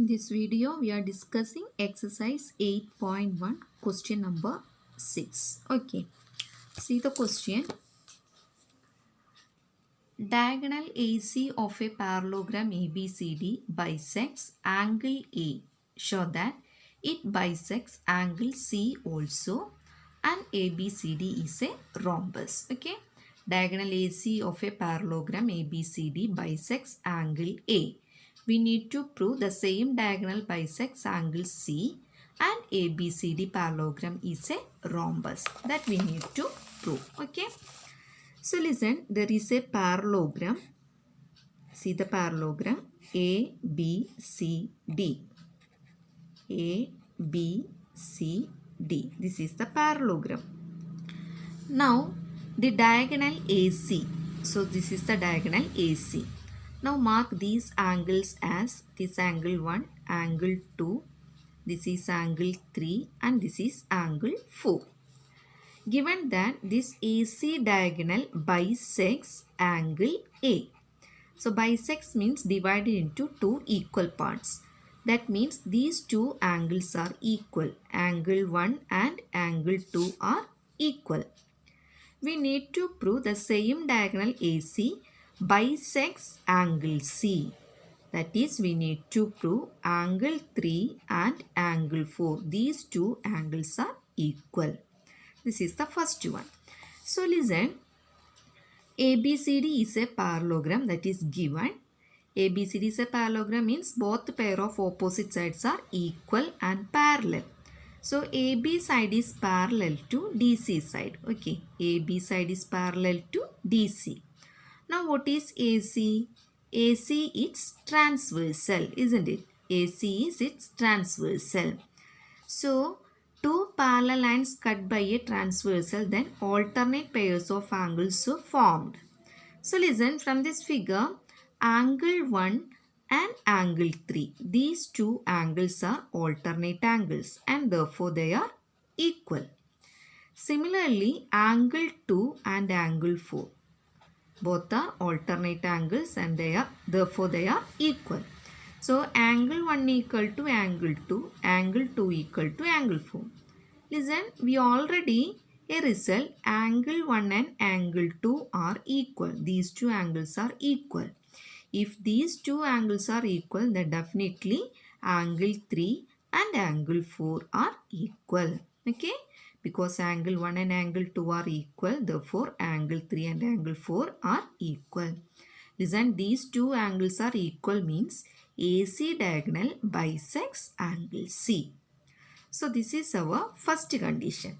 In this video, we are discussing exercise 8.1, question number 6. Okay, see the question. Diagonal AC of a parallelogram ABCD bisects angle A. Show that it bisects angle C also, and ABCD is a rhombus. Okay, diagonal AC of a parallelogram ABCD bisects angle A. We need to prove the same diagonal bisects angle C, and ABCD parallelogram is a rhombus. That we need to prove. Okay. So listen, there is a parallelogram. See the parallelogram A, B, C, D. A, B, C, D. This is the parallelogram. Now the diagonal AC. So this is the diagonal AC. Now mark these angles as this angle 1, angle 2, this is angle 3 and this is angle 4. Given that this AC diagonal bisects angle A. So bisects means divided into two equal parts. That means these two angles are equal. Angle 1 and angle 2 are equal. We need to prove the same diagonal AC bisects angle C. That is, we need to prove angle 3 and angle 4. These two angles are equal. This is the first one. So listen, ABCD is a parallelogram that is given. ABCD is a parallelogram means both pair of opposite sides are equal and parallel. So AB side is parallel to DC side. Okay, AB side is parallel to DC. Now what is AC? AC is transversal, isn't it? AC is its transversal. So two parallel lines cut by a transversal, then alternate pairs of angles are formed. So listen, from this figure, angle 1 and angle 3. These two angles are alternate angles and therefore they are equal. Similarly, angle 2 and angle 4. Both are alternate angles and therefore they are equal. So angle 1 equal to angle 2, angle 2 equal to angle 4. Listen, we already a result angle 1 and angle 2 are equal. These two angles are equal. If these two angles are equal, then definitely angle 3 and angle 4 are equal. Okay? Because angle 1 and angle 2 are equal, therefore angle 3 and angle 4 are equal. Listen, these two angles are equal means AC diagonal bisects angle C. So this is our first condition.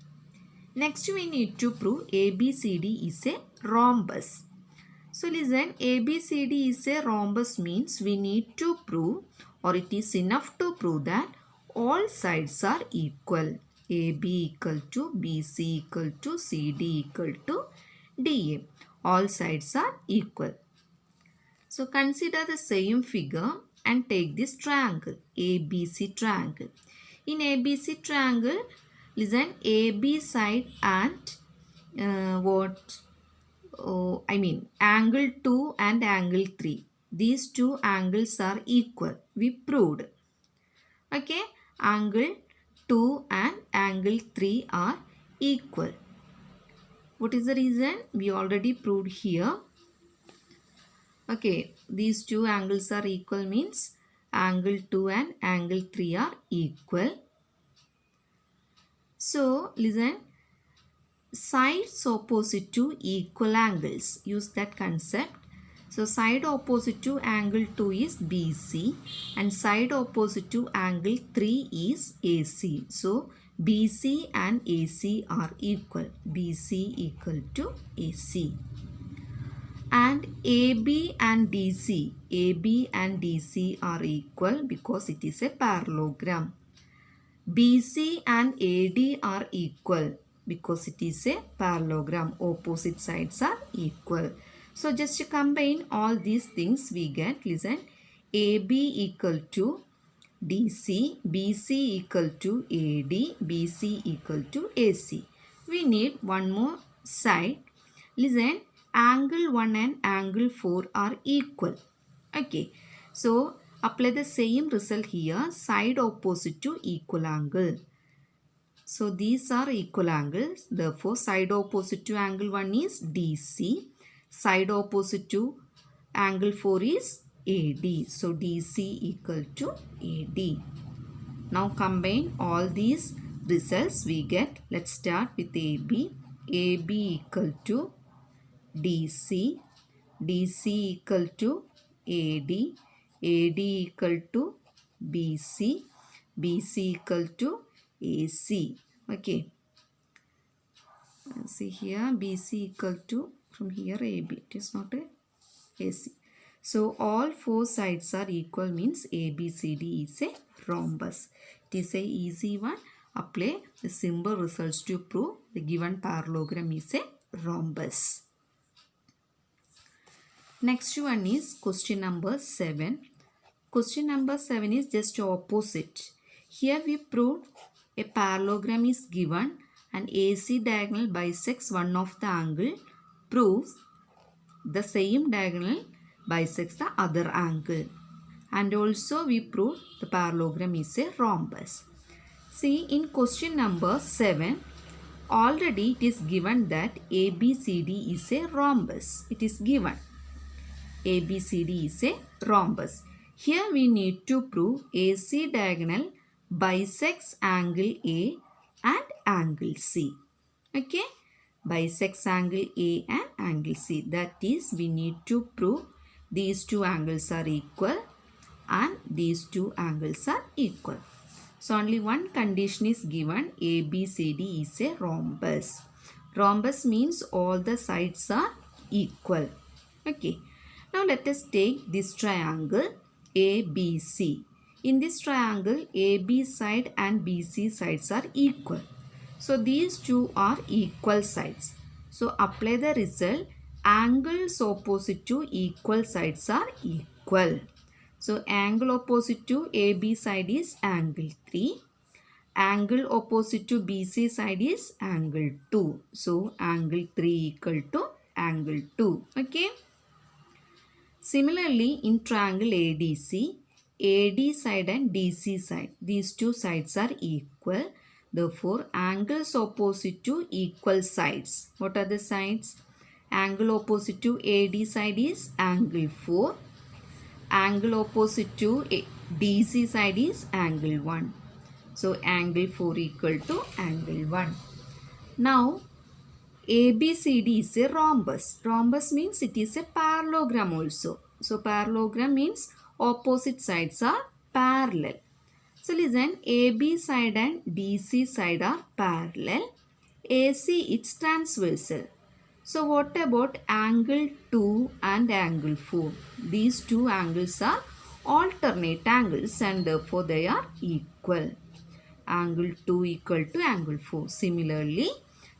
Next we need to prove ABCD is a rhombus. So listen, ABCD is a rhombus means we need to prove, or it is enough to prove, that all sides are equal. AB equal to BC equal to CD equal to DA. All sides are equal. So consider the same figure and take this triangle, ABC triangle. In ABC triangle, listen, AB side and angle 2 and angle 3. These two angles are equal. We proved. Okay, angle 2 and angle 3 are equal. What is the reason? We already proved here. Okay, these two angles are equal means angle 2 and angle 3 are equal. So, listen, sides opposite to equal angles. Use that concept. So, side opposite to angle 2 is BC and side opposite to angle 3 is AC. So, BC and AC are equal. BC equal to AC. And AB and DC. AB and DC are equal because it is a parallelogram. BC and AD are equal because it is a parallelogram. Opposite sides are equal. So just to combine all these things we get, listen, AB equal to DC, BC equal to AD, BC equal to AC. We need one more side. Listen, angle 1 and angle 4 are equal. Okay. So Apply the same result here, side opposite to equal angle. So these are equal angles. Therefore, side opposite to angle 1 is DC. Side opposite to angle 4 is AD. So DC equal to AD. Now combine all these results we get. Let's start with AB. AB equal to DC. DC equal to AD. AD equal to BC. BC equal to AC. Okay. See here BC equal to, from here AB. It is not a AC. So all four sides are equal means ABCD is a rhombus. It is a easy one. Apply the simple results to prove the given parallelogram is a rhombus. Next one is question number 7. Question number 7 is just opposite. Here we proved a parallelogram is given and AC diagonal bisects one of the angle, proves the same diagonal bisects the other angle. And also we proved the parallelogram is a rhombus. See, in question number 7, already it is given that ABCD is a rhombus. It is given. ABCD is a rhombus. Here we need to prove AC diagonal bisects angle A and angle C. Okay? Bisects angle A and angle C. That is, we need to prove these two angles are equal and these two angles are equal. So only one condition is given, ABCD is a rhombus. Rhombus means all the sides are equal. Okay. Now let us take this triangle ABC. In this triangle, AB side and BC sides are equal. So these two are equal sides. So apply the result, angles opposite to equal sides are equal. So angle opposite to AB side is angle 3. Angle opposite to BC side is angle 2. So angle 3 equal to angle 2. Okay. Similarly, in triangle ADC, AD side and DC side, these two sides are equal. Therefore, angles opposite to equal sides. What are the sides? Angle opposite to AD side is angle 4. Angle opposite to DC side is angle 1. So, angle 4 equal to angle 1. Now, ABCD is a rhombus. Rhombus means it is a parallelogram also. So, parallelogram means opposite sides are parallel. So, listen, AB side and DC side are parallel. AC is transversal. So, what about angle 2 and angle 4? These two angles are alternate angles and therefore they are equal. Angle 2 equal to angle 4. Similarly,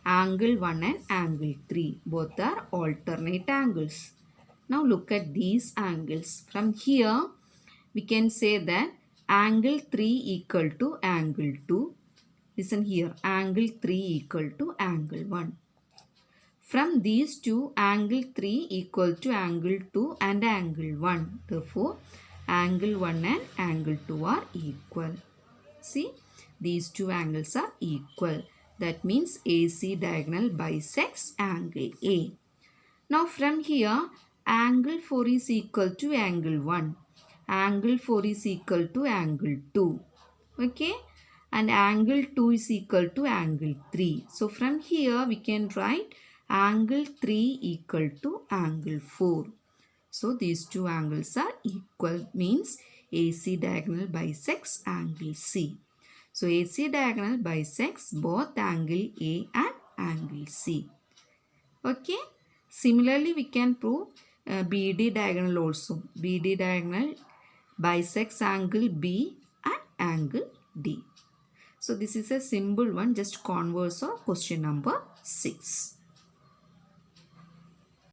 angle 1 and angle 3 both are alternate angles. Now look at these angles. From here we can say that angle 3 equal to angle 2. Listen here, angle 3 equal to angle 1. From these two, angle 3 equal to angle 2 and angle 1. Therefore, angle 1 and angle 2 are equal. See, these two angles are equal. That means AC diagonal bisects angle A. Now from here, angle 4 is equal to angle 1. Angle 4 is equal to angle 2. Okay. And angle 2 is equal to angle 3. So from here we can write angle 3 equal to angle 4. So these two angles are equal, means AC diagonal bisects angle C. So AC diagonal bisects both angle A and angle C. Okay. Similarly, we can prove BD diagonal also. BD diagonal bisects angle B and angle D. So this is a simple one, just converse of question number 6.